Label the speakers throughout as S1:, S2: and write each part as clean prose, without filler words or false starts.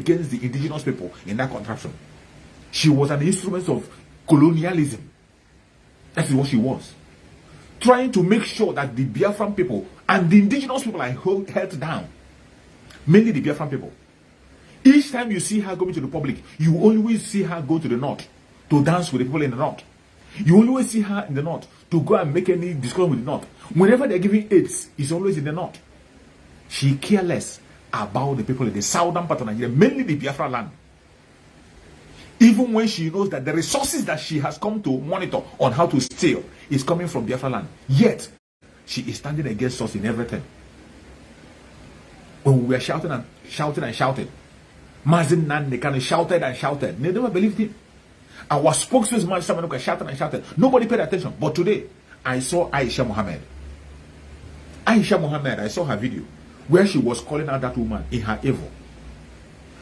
S1: against the indigenous people in that contraption. She was an instrument of colonialism. That is what she was. Trying to make sure that the Biafran people and the indigenous people are held down. Mainly the Biafran people. Each time you see her going to the public, you always see her go to the north to dance with the people in the north. You always see her in the north to go and make any discussion with the north. Whenever they're giving aids, it's always in the north. She cares less about the people in the southern part of Nigeria, mainly the Biafra land. Even when she knows that the resources that she has come to monitor on how to steal is coming from Biafra land. Yet, she is standing against us in everything. When we were shouting and shouting and shouting, Mazin Nandekano shouted and shouted. They never believed him. Our spokesperson Mazin shouted and shouted. Nobody paid attention. But today, I saw Aisha Mohammed. Aisha Mohammed, I saw her video where she was calling out that woman in her evil.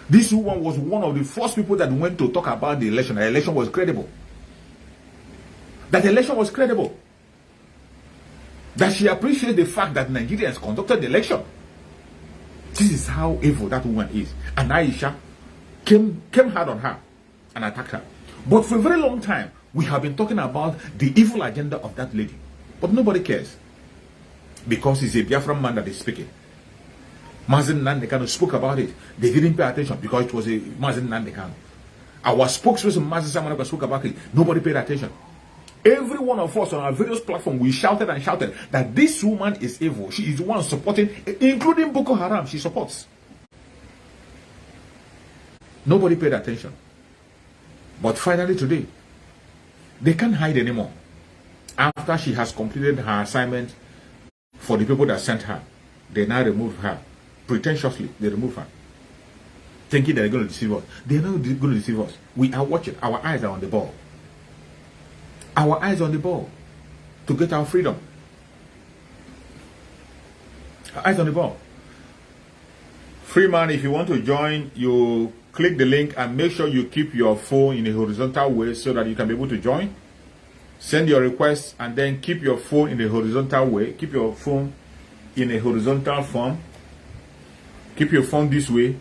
S1: This woman was one of the first people that went to talk about the election. The election was credible. That the election was credible. That she appreciated the fact that Nigerians conducted the election. This is how evil that woman is. And Aisha came hard on her and attacked her. But for a very long time, we have been talking about the evil agenda of that lady. But nobody cares. Because it's a Biafran man that is speaking. Mazin Nandekano spoke about it. They didn't pay attention because it was a Mazin Nandekano. Our spokesperson Mazin Samanaka spoke about it. Nobody paid attention. Every one of us on our various platforms, we shouted and shouted that this woman is evil. She is the one supporting, including Boko Haram, she supports. Nobody paid attention. But finally today, they can't hide anymore. After she has completed her assignment for the people that sent her, they now remove her. Pretentiously, they remove her. Thinking they're going to deceive us. They're not going to deceive us. We are watching. Our eyes are on the ball. Our eyes on the ball to get our freedom. Our eyes on the ball. Free man, if you want to join, you click the link and make sure you keep your phone in a horizontal way so that you can be able to join. Send your request and then keep your phone in a horizontal way. Keep your phone in a horizontal form. Keep your phone this way.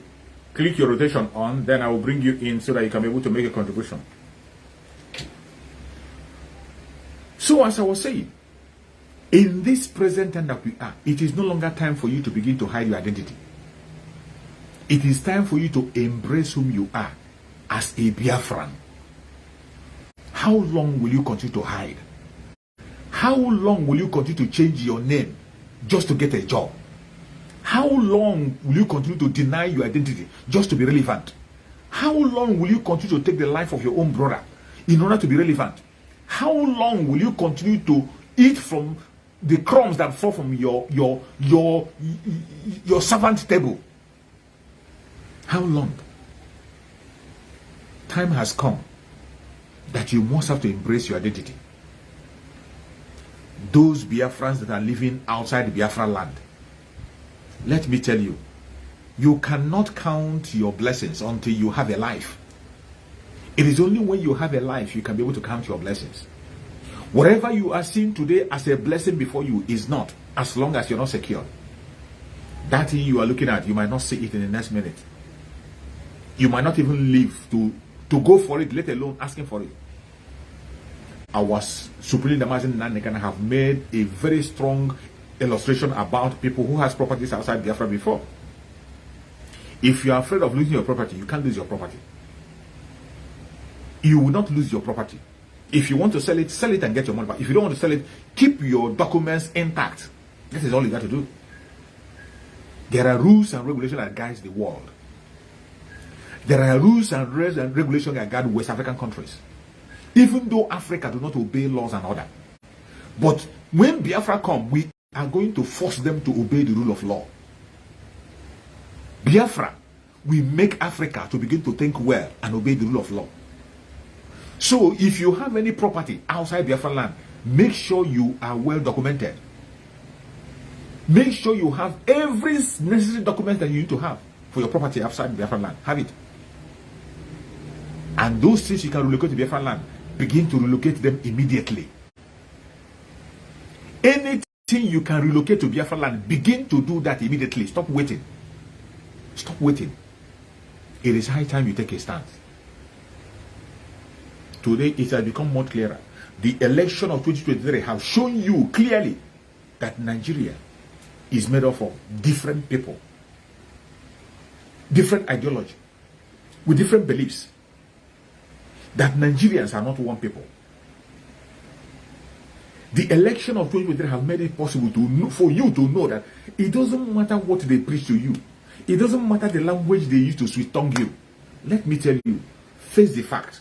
S1: Click your rotation on, then I will bring you in so that you can be able to make a contribution. So as I was saying, in this present time that we are, it is no longer time for you to begin to hide your identity. It is time for you to embrace whom you are as a Biafran. How long will you continue to hide? How long will you continue to change your name just to get a job? How long will you continue to deny your identity just to be relevant? How long will you continue to take the life of your own brother in order to be relevant? How long will you continue to eat from the crumbs that fall from your servant's table? How long? Time has come that you must have to embrace your identity. Those Biafrans that are living outside the Biafra land, let me tell you, you cannot count your blessings until you have a life. It is only when you have a life you can be able to count your blessings. Whatever you are seeing today as a blessing before you is not, as long as you're not secure. That thing you are looking at, you might not see it in the next minute. You might not even live to go for it, let alone asking for it. Our Supreme Damazin Nanekana have made a very strong illustration about people who has properties outside Biafra before. If you are afraid of losing your property, you can't lose your property. You will not lose your property. If you want to sell it and get your money back. If you don't want to sell it, keep your documents intact. This is all you got to do. There are rules and regulations that guide the world. There are rules and regulations that guide West African countries. Even though Africa do not obey laws and order. But when Biafra come, we are going to force them to obey the rule of law. Biafra, we make Africa to begin to think well and obey the rule of law. So if you have any property outside Biafra land, make sure you are well documented. Make sure you have every necessary document that you need to have for your property outside Biafra land. Have it. And those things you can relocate to Biafra land, begin to relocate them immediately. Anything you can relocate to Biafra land, begin to do that immediately. Stop waiting. Stop waiting. It is high time you take a stance. Today, it has become more clearer. The election of 2023 have shown you clearly that Nigeria is made up of different people, different ideology, with different beliefs. That Nigerians are not one people. The election of 2023 have made it possible for you to know that it doesn't matter what they preach to you. It doesn't matter the language they use to sweet tongue you. Let me tell you, face the fact.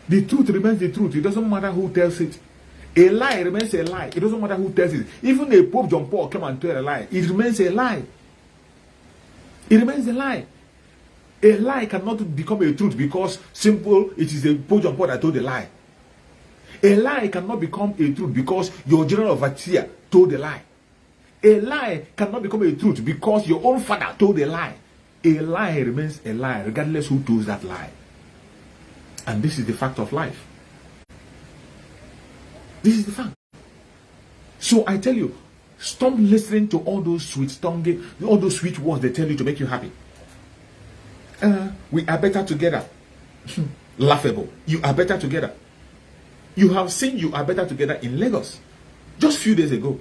S1: The truth remains the truth. It doesn't matter who tells it. A lie remains a lie. It doesn't matter who tells it. Even a Pope John Paul come and tell a lie. It remains a lie. It remains a lie. A lie cannot become a truth because simple, it is a Pope John Paul that told a lie. A lie cannot become a truth because your general overseer told a lie. A lie cannot become a truth because your own father told a lie. A lie remains a lie regardless who told that lie. And this is the fact of life. This is the fact. So I tell you, stop listening to all those sweet tongue, all those sweet words they tell you to make you happy. We are better together. Laughable. You are better together. You have seen you are better together in Lagos just a few days ago.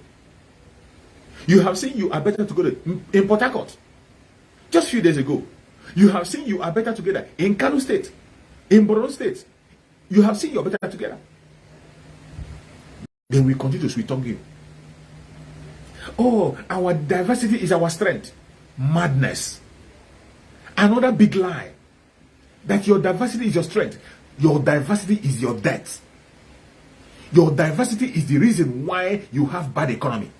S1: You have seen you are better together in Port Harcourt just a few days ago. You have seen you are better together in Kano State, in Borno State. You have seen you are better together. Then we continue to sweet tongue you. Oh, our diversity is our strength. Madness. Another big lie. That your diversity is your strength. Your diversity is your debt. Your diversity is the reason why you have bad economy.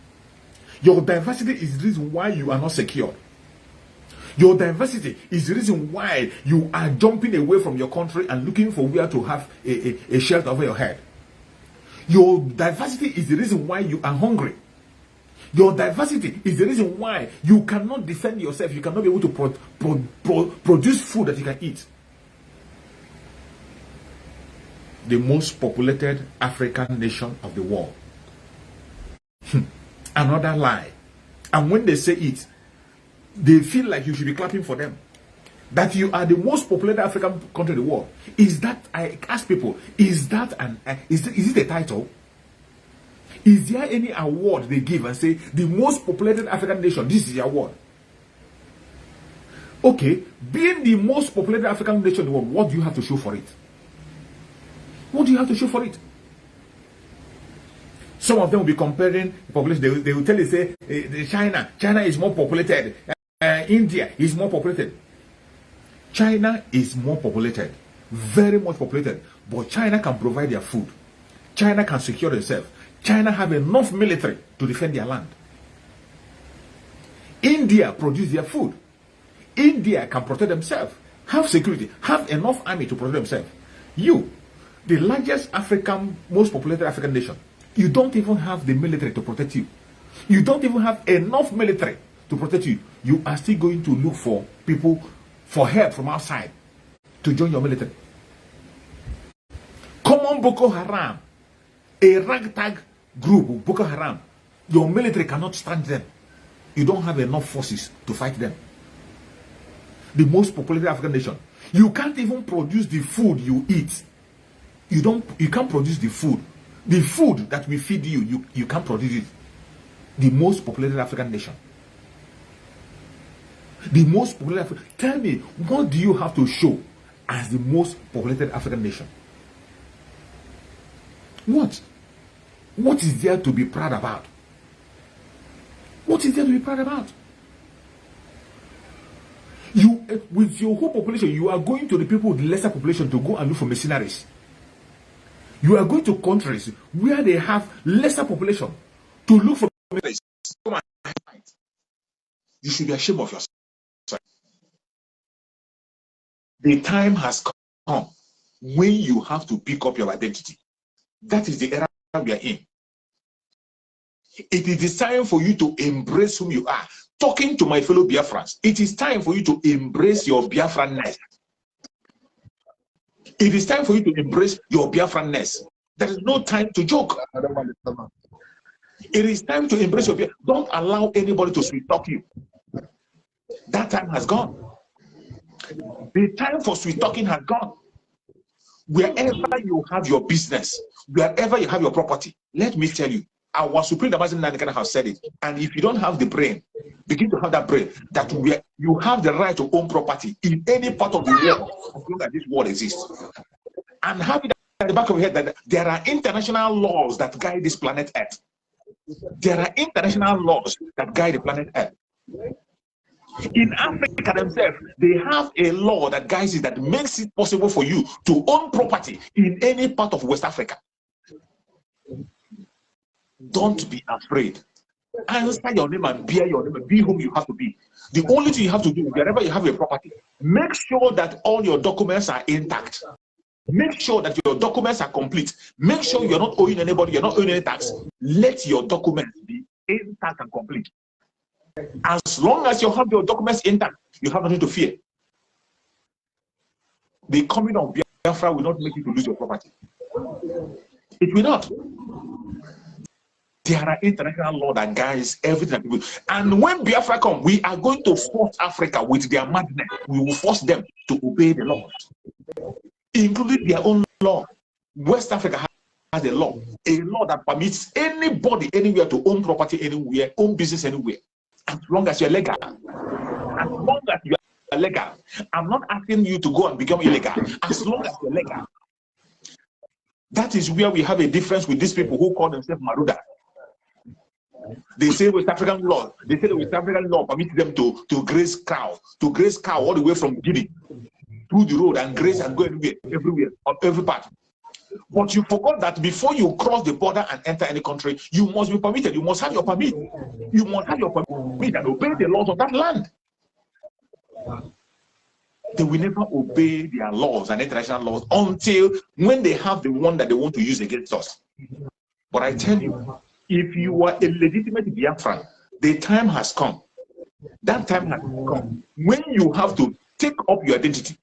S1: Your diversity is the reason why you are not secure. Your diversity is the reason why you are jumping away from your country and looking for where to have a shelter over your head. Your diversity is the reason why you are hungry. Your diversity is the reason why you cannot defend yourself. You cannot be able to produce food that you can eat. The most populated African nation of the world. Another lie. And when they say it, they feel like you should be clapping for them. That you are the most populated African country in the world. Is that, I ask people, is that is it a title? Is there any award they give and say the most populated African nation, this is the award? Okay, being the most populated African nation in the world, what do you have to show for it? What do you have to show for it? Some of them will be comparing population. They will tell you, say, China is more populated. India is more populated. China is more populated. Very much populated. But China can provide their food. China can secure themselves. China have enough military to defend their land. India produce their food. India can protect themselves. Have security. Have enough army to protect themselves. You, the largest African, most populated African nation, you don't even have the military to protect you. You don't even have enough military to protect you. You are still going to look for people, for help from outside to join your military. Common Boko Haram, a ragtag group, Boko Haram, your military cannot stand them. You don't have enough forces to fight them. The most populated African nation, you can't even produce the food you eat. You can't produce the food. The food that we feed you, you can't produce it. The most populated African nation. The most populated tell me, what do you have to show as the most populated African nation? What? What is there to be proud about? What is there to be proud about? You, with your whole population, you are going to the people with lesser population to go and look for mercenaries. You are going to countries where they have lesser population to look for mercenaries. You should be ashamed of yourself. The time has come when you have to pick up your identity. That is the era we are in. It is time for you to embrace whom you are. Talking to my fellow Biafrans, it is time for you to embrace your Biafranness. It is time for you to embrace your Biafranness. There is no time to joke. It is time to embrace your Biafranness. Don't allow anybody to sweet talk you. That time has gone. The time for sweet talking has gone. Wherever you have your business, wherever you have your property, let me tell you, our Supreme Damazin Nandekana has said it. And if you don't have the brain, begin to have that brain, that you have the right to own property in any part of the world, as long as this world exists. And have it at the back of your head that there are international laws that guide this planet Earth. There are international laws that guide the planet Earth. In Africa themselves, they have a law that guides it, that makes it possible for you to own property in any part of West Africa. Don't be afraid. Answer your name and bear your name and be whom you have to be. The only thing you have to do, wherever you have a property, make sure that all your documents are intact. Make sure that your documents are complete. Make sure you're not owing anybody, you're not owing any tax. Let your documents be intact and complete. As long as you have your documents intact, you have nothing to fear. The coming of Biafra will not make you to lose your property. It will not. There are international law that guides everything that people. And when Biafra come, we are going to force Africa with their madness. We will force them to obey the laws, including their own law. West Africa has a law that permits anybody anywhere to own property anywhere, own business anywhere, as long as you're legal. As long as you are legal. I'm not asking you to go and become illegal. As long as you're legal. That is where we have a difference with these people who call themselves Maruda. They say West African law. They say the West African law permits them to graze cow all the way from Guinea through the road and graze and go everywhere, on every part. But you forgot that before you cross the border and enter any country, you must be permitted. You must have your permit. You must have your permit and obey the laws of that land. They will never obey their laws and international laws until when they have the one that they want to use against us. But I tell you, if you are a legitimate Biafran, the time has come. That time has come when you have to take up your identity.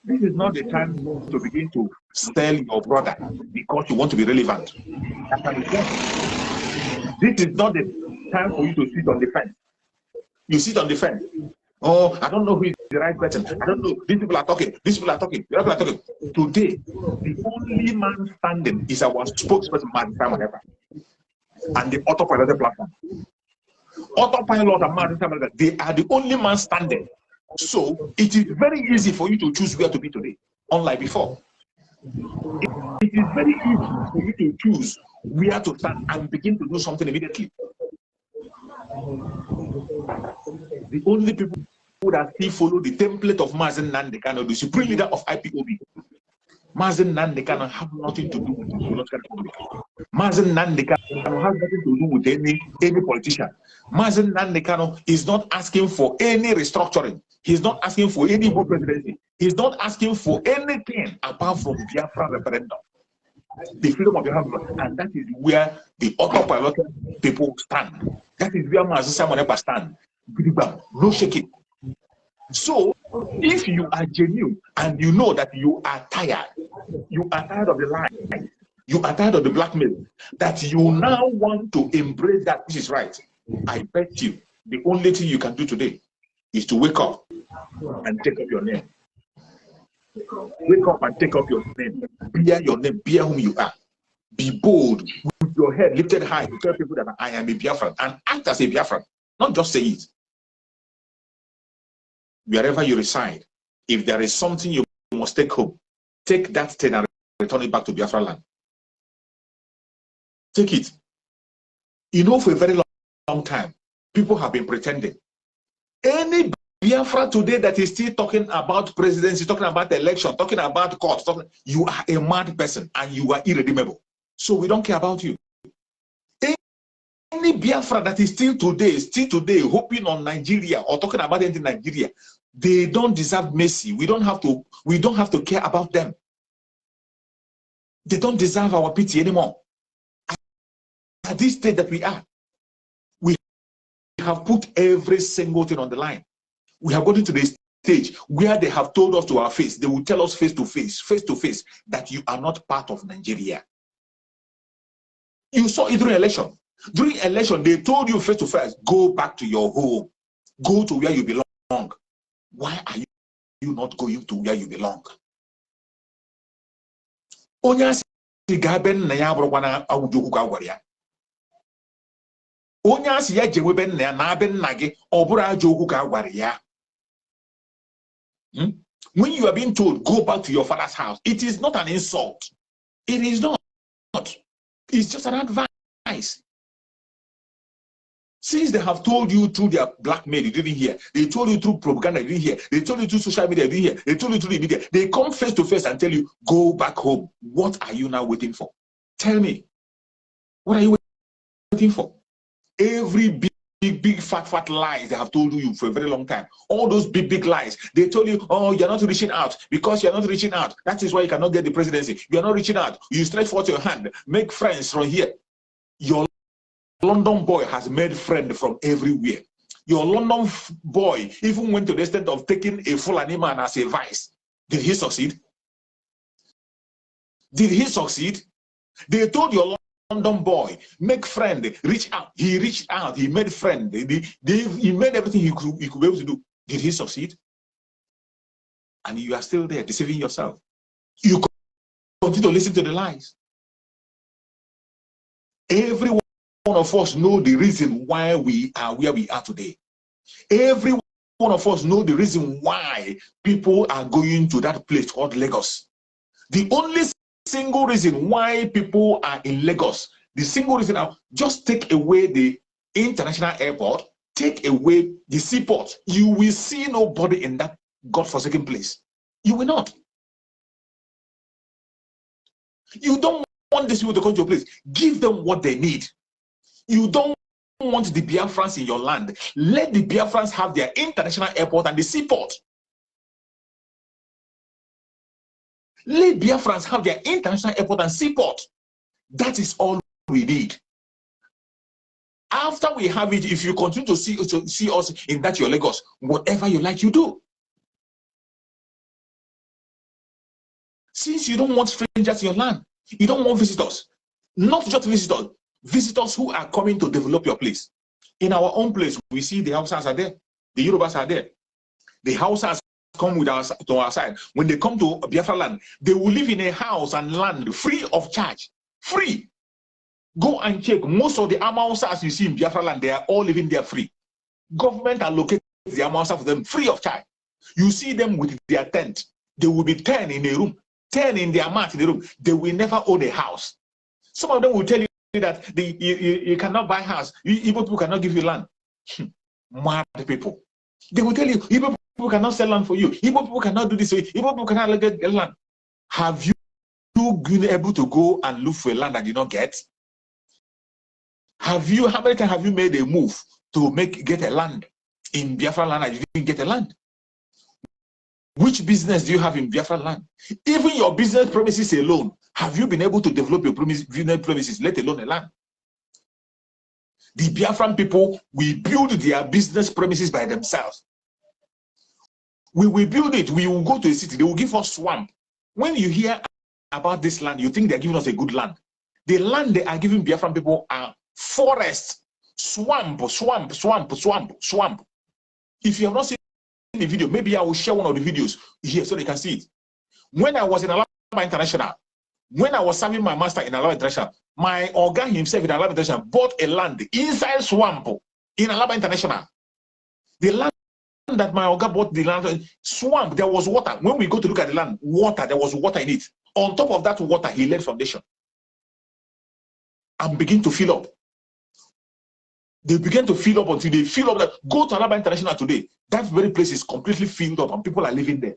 S1: This is not the time to begin to sell your brother because you want to be relevant. This is not the time for you to sit on the fence. You sit on the fence. Oh, I don't know who is the right person. I don't know. These people are talking. These people are talking. These people are talking. Today, the only man standing is our spokesperson, man, and the autopilot platform. Autopilot and man, they are the only man standing. So it is very easy for you to choose where to be today, unlike before. It is very easy for you to choose where to stand and begin to do something immediately. The only people who that still follow the template of Mazen Nandekano, the supreme leader of IPOB, Mazen Nandekano have nothing to do with the political republic. Mazen Nandekano has nothing to do with any politician. Mazen Nandekano is not asking for any restructuring. He's not asking for any more presidency. He's not asking for anything apart from Biafra referendum. The freedom of Biafra, and that is where the autopilot people stand. That is where Mazen Samonepa stand. No shaking. So, if you are genuine and you know that you are tired of the lie, you are tired of the blackmail, that you now want to embrace that which is right, I bet you the only thing you can do today is to wake up and take up your name. Wake up and take up your name. Bear your name, bear whom you are. Be bold with your head lifted high to tell people that I am a Biafran and act as a Biafran, not just say it. Wherever you reside, if there is something you must take home, take that thing and return it back to Biafra land. Take it. You know, for a very long time, people have been pretending. Any Biafra today that is still talking about presidency, talking about election, talking about court, you are a mad person and you are irredeemable. So we don't care about you. Any Biafra that is still today hoping on Nigeria or talking about anything in Nigeria, they don't deserve mercy. We don't have to care about them. They don't deserve our pity anymore. At this stage that we are, we have put every single thing on the line. We have gotten to the stage where they have told us to our face, they will tell us face to face, that you are not part of Nigeria. You saw it during election. During election, they told you face to face, go back to your home. Go to where you belong. Why? Why are you not going to where you belong? Onya si gaben na ya brokwana awujoku ka gwaria. Onya si ya jewe ben na ben nage obura ajoku ka gwaria. When you are being told go back to your father's house, it is not an insult. It is not. It's just an advice. Since they have told you through their blackmail, you didn't hear. They told you through propaganda, you didn't hear. They told you through social media, you didn't hear. They told you through the media. They come face to face and tell you, go back home. What are you now waiting for? Tell me. What are you waiting for? Every big, fat lies they have told you for a very long time. All those big lies. They told you, oh, you're not reaching out because you're not reaching out. That is why you cannot get the presidency. You're not reaching out. You stretch forth your hand. Make friends from here. Your London boy has made friends from everywhere. Your London boy even went to the extent of taking a Fulani man as a vice. Did he succeed? Did he succeed? They told your London boy, make friend, reach out. He reached out, he made friend. He made everything he could be able to do. Did he succeed? And you are still there deceiving yourself. You continue to listen to the lies. Every one of us know the reason why we are where we are today. Every one of us know the reason why people are going to that place called Lagos. The only single reason why people are in Lagos, the single reason now, just take away the international airport, take away the seaport. You will see nobody in that godforsaken place. You will not. You don't want these people to come to your place. Give them what they need. You don't want the Biafrans in your land. Let the Biafrans have their international airport and the seaport. Let Biafrans have their international airport and seaport. That is all we need. After we have it, if you continue to see us in that your Lagos, whatever you like, you do. Since you don't want strangers in your land, you don't want visitors. Not just visitors. Visitors who are coming to develop your place. In our own place, we see the Hausas are there, the Yorubas are there. The Hausas come with us to our side. When they come to Biafra land, they will live in a house and land free of charge. Free. Go and check. Most of the Hausas you see in Biafra land, they are all living there free. Government allocates the Hausas for them free of charge. You see them with their tent. They will be 10 in a room, 10 in their mat in the room. They will never own a house. Some of them will tell you that you cannot buy house. Igbo people cannot give you land. Mad people. They will tell you, Igbo people cannot sell land for you. Igbo people cannot do this. Igbo people cannot get land. Have you been able to go and look for a land that you did not get? How many times have you made a move to get a land in Biafra land and you didn't get a land? Which business do you have in Biafra land? Even your business premises alone, have you been able to develop your business premises, let alone a land? The Biafran people will build their business premises by themselves. We will build it. We will go to a city. They will give us swamp. When you hear about this land, you think they're giving us a good land. The land they are giving Biafran people are forest, swamp. If you have not seen the video, maybe I will share one of the videos here so they can see it. When I was in Alaba International, when I was serving my master in Alaba International, my organ himself in Alaba International bought a land inside swamp in Alaba International. The land that my organ bought, the land swamp, there was water. When we go to look at the land, water, there was water in it. On top of that water, he laid foundation and begin to fill up. They began to fill up until they fill up. That go to Alaba International today. That very place is completely filled up and people are living there.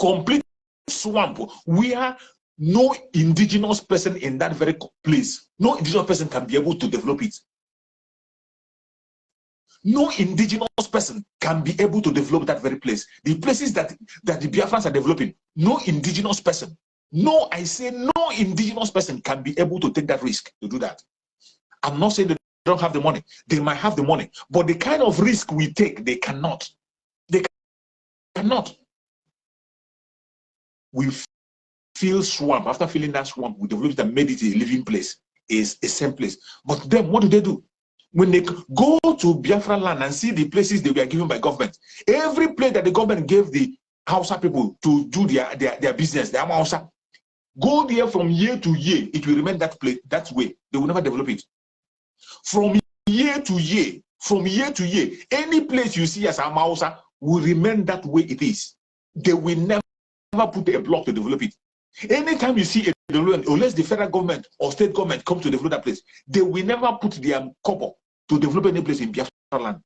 S1: Complete swamp where no indigenous person in that very place, no indigenous person can be able to develop it. No indigenous person can be able to develop that very place. The places that the Biafrans are developing, no indigenous person. No, I say no indigenous person can be able to take that risk to do that. I'm not saying that they don't have the money. They might have the money, but the kind of risk we take, they cannot. They cannot. We feel swamp. After feeling that swamp, we developed and made it a living place, is a same place. But then what do? When they go to Biafra land and see the places they were given by government, every place that the government gave the Hausa people to do their business, their Hausa, go there from year to year, it will remain that place, that way. They will never develop it. From year to year, any place you see as a Hausa will remain that way it is. They will never put a block to develop it. Anytime you see a development, unless the federal government or state government come to develop that place, they will never put their couple to develop any place in Biafra land.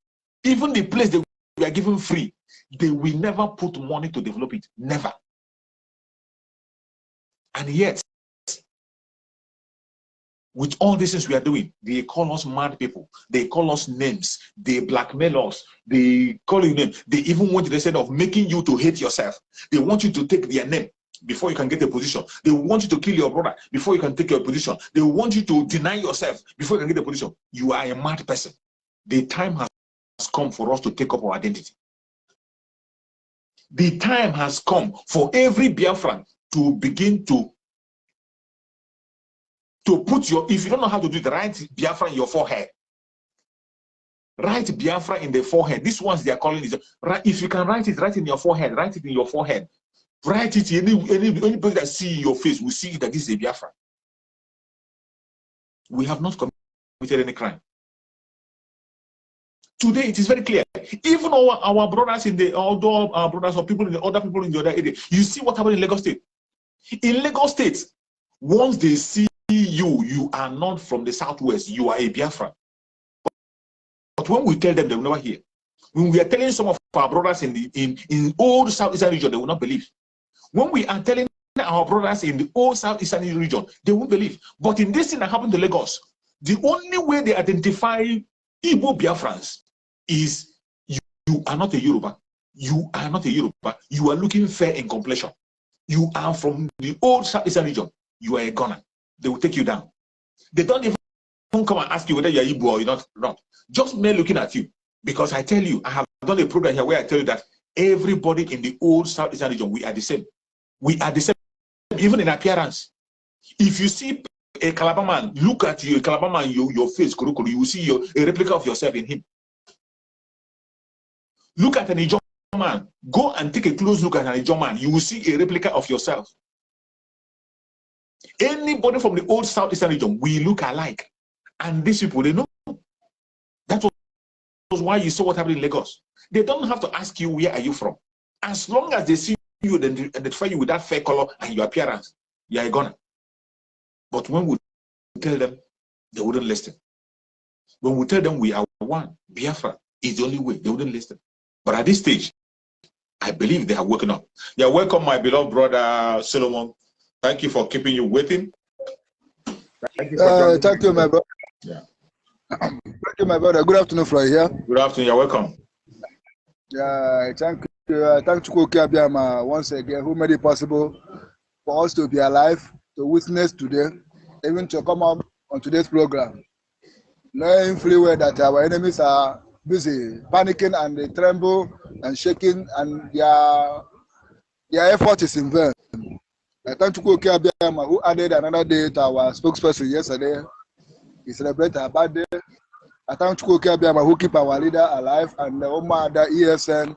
S1: Even the place they were given free, they will never put money to develop it. Never. And yet, with all these things we are doing, they call us mad people. They call us names. They blackmail us. They call you names. They even want to instead of making you to hate yourself, they want you to take their name before you can get a position. They want you to kill your brother before you can take your position. They want you to deny yourself before you can get a position. You are a mad person. The time has come for us to take up our identity. The time has come for every Biafran to begin to put your, if you don't know how to do it, write Biafra in your forehead. Write Biafra in the forehead. This ones they are calling it. If you can write it, write in your forehead. Write it in your forehead. Write it. Anybody that see your face will see that this is a Biafra. We have not committed any crime. Today it is very clear. Even our brothers in the although our brothers or people in the other people in the other area, you see what happened in Lagos State. In Lagos State, once they see you are not from the southwest, you are a Biafra. But when we tell them, they will never hear. When we are telling some of our brothers in old southeastern region, they will not believe. When we are telling our brothers in the old southeastern region, they won't believe. But in this thing that happened to Lagos, the only way they identify Igbo Biafrans is you are not a Yoruba. You are not a Yoruba. You are looking fair in complexion. You are from the old southeastern region. You are a Ghana. They will take you down. They don't even come and ask you whether you are Igbo or you're not. Just mere looking at you. Because I tell you, I have done a program here where I tell you that everybody in the old southeastern region, we are the same. We are the same, even in appearance. If you see a Calabar man, look at you, a Calabar man, your face, you will see a replica of yourself in him. Look at an Ijaw man. Go and take a close look at an Ijaw man. You will see a replica of yourself. Anybody from the old southeastern region, we look alike. And these people, they know. That was why you saw what happened in Lagos. They don't have to ask you, where are you from? As long as they see you, then identify you with that fair color and your appearance, you are gonna. But when we tell them, they wouldn't listen. When we tell them we are one, Biafra is the only way, they wouldn't listen. But at this stage, I believe they have woken up. You're welcome, my beloved brother Solomon. Thank you for keeping you waiting.
S2: Thank you, thank you, my brother.
S1: Yeah.
S2: Thank you, my brother. Good afternoon, from here.
S1: Good afternoon. You're welcome.
S2: Yeah, thank you. Thank you, Kokiabiama, once again, who made it possible for us to be alive, to witness today, even to come up on today's program. Knowing fully well that our enemies are busy, panicking, and they tremble and shaking, and their effort is in vain. Thank you, Kokiabiama, who added another day to our spokesperson yesterday. He celebrated her birthday. I thank you, Kokiabiama, who keep our leader alive, and the Omada ESN